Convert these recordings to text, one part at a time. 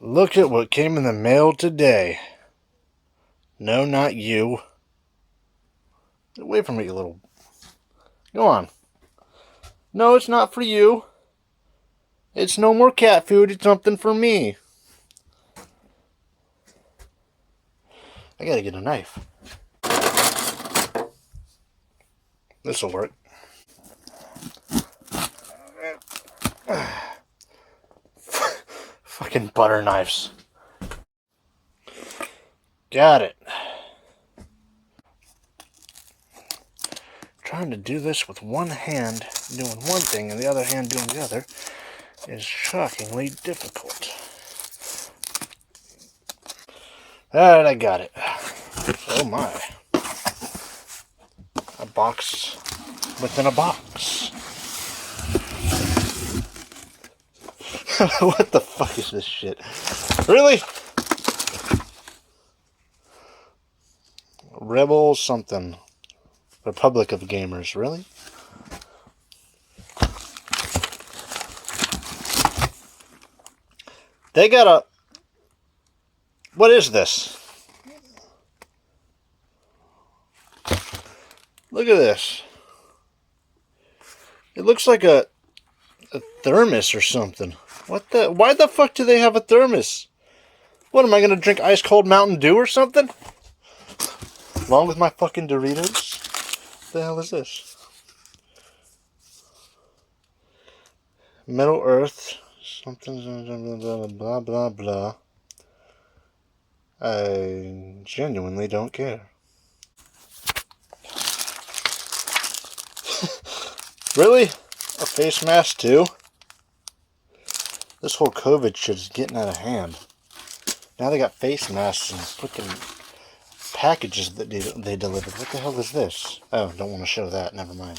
Look at what came in the mail today. No, not you. Get away from me, you little... Go on. No, it's not for you. It's no more cat food. It's something for me. I gotta get a knife. This'll work. Fucking butter knives. Got it. Trying to do this with one hand doing one thing and the other hand doing the other is shockingly difficult. Alright, I got it. Oh my. A box within a box. What the fuck is this shit? Really? Rebel something. Republic of Gamers, really? They got a... What is this? Look at this. It looks like a thermos or something. What the... Why the fuck do they have a thermos? What, am I going to drink ice cold Mountain Dew or something? Along with my fucking Doritos? What the hell is this? Metal Earth. Something... Blah, blah, blah, blah. I genuinely don't care. Really? A face mask too? This whole COVID shit is getting out of hand. Now they got face masks and freaking packages that they delivered. What the hell is this? Oh, don't want to show that. Never mind.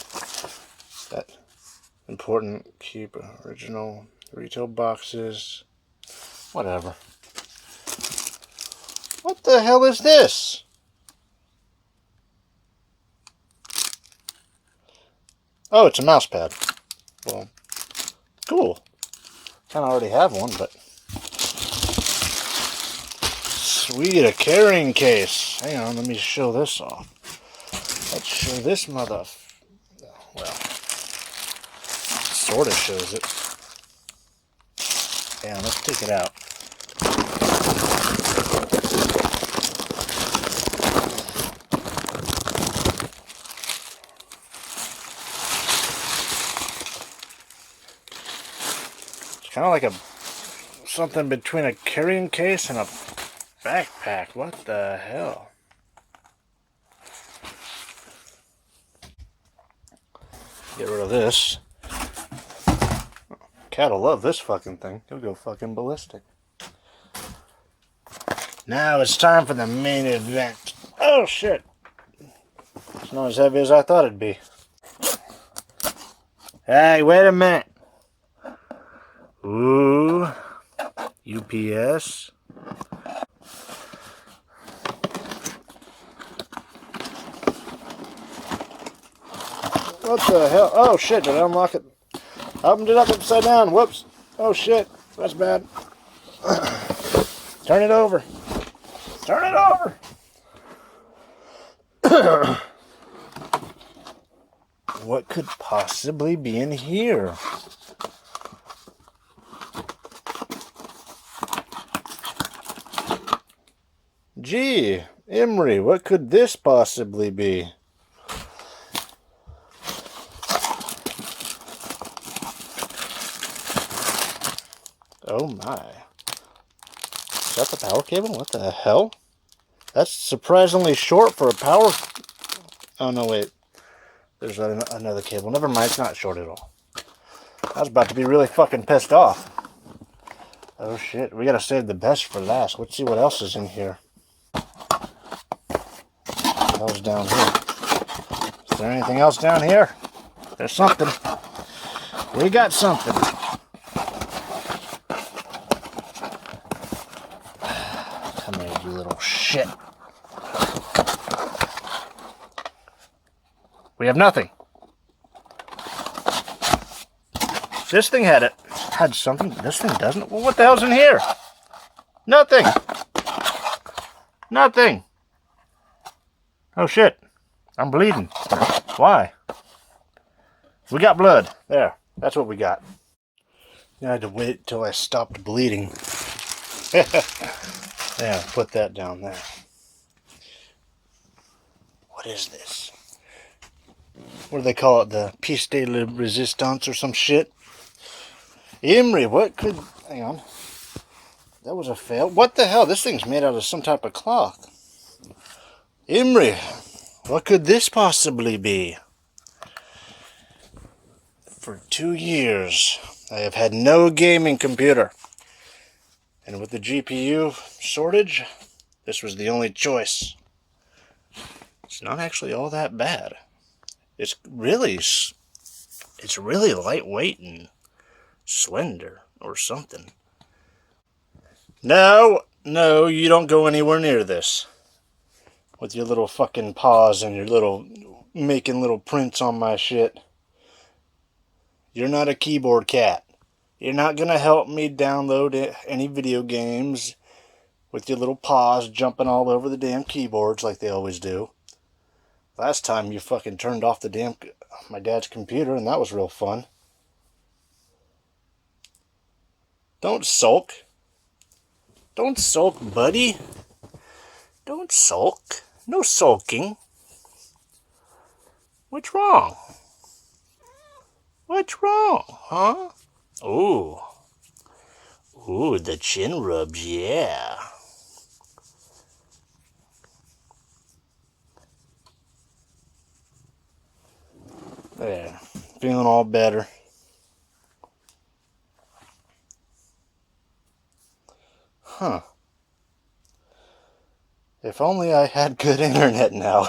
That important. Keep original retail boxes. Whatever. What the hell is this? Oh, it's a mouse pad. Well, cool. Kind of already have one, but... Sweet, a carrying case. Hang on, let me show this off. Let's show this mother... Well, sort of shows it. Yeah, let's take it out. Kind of like something between a carrying case and a backpack. What the hell? Get rid of this. Cat'll love this fucking thing. He'll go fucking ballistic. Now it's time for the main event. Oh shit! It's not as heavy as I thought it'd be. Hey, wait a minute. Ooh, UPS. What the hell? Oh shit, did I unlock it? I opened it up upside down. Whoops. Oh shit, that's bad. Turn it over. Turn it over. What could possibly be in here? Gee, Emery, what could this possibly be? Oh my. Is that the power cable? What the hell? That's surprisingly short for a power... Oh no, wait. There's another cable. Never mind, it's not short at all. I was about to be really fucking pissed off. Oh shit, we gotta save the best for last. Let's see what else is in here. What else down here? Is there anything else down here? There's something. We got something. Come here, you little shit. We have nothing. This thing had something. This thing doesn't. Well, what the hell's in here? Nothing. Nothing. Oh shit. I'm bleeding. Why? We got blood. There. That's what we got. I had to wait till I stopped bleeding. Yeah, put that down there. What is this? What do they call it? The piece de la resistance or some shit? Emery, what could... Hang on. That was a fail. What the hell? This thing's made out of some type of cloth. Emery, what could this possibly be? For 2 years, I have had no gaming computer. And with the GPU shortage, this was the only choice. It's not actually all that bad. It's really lightweight and slender or something. No, you don't go anywhere near this. With your little fucking paws and your little making little prints on my shit. You're not a keyboard cat. You're not gonna help me download any video games with your little paws jumping all over the damn keyboards like they always do. Last time you fucking turned off my dad's computer and that was real fun. Don't sulk. Don't sulk, buddy. Don't sulk. No sulking. What's wrong? What's wrong, huh? Ooh. Ooh, the chin rubs, yeah. There. Feeling all better. Huh. If only I had good internet now.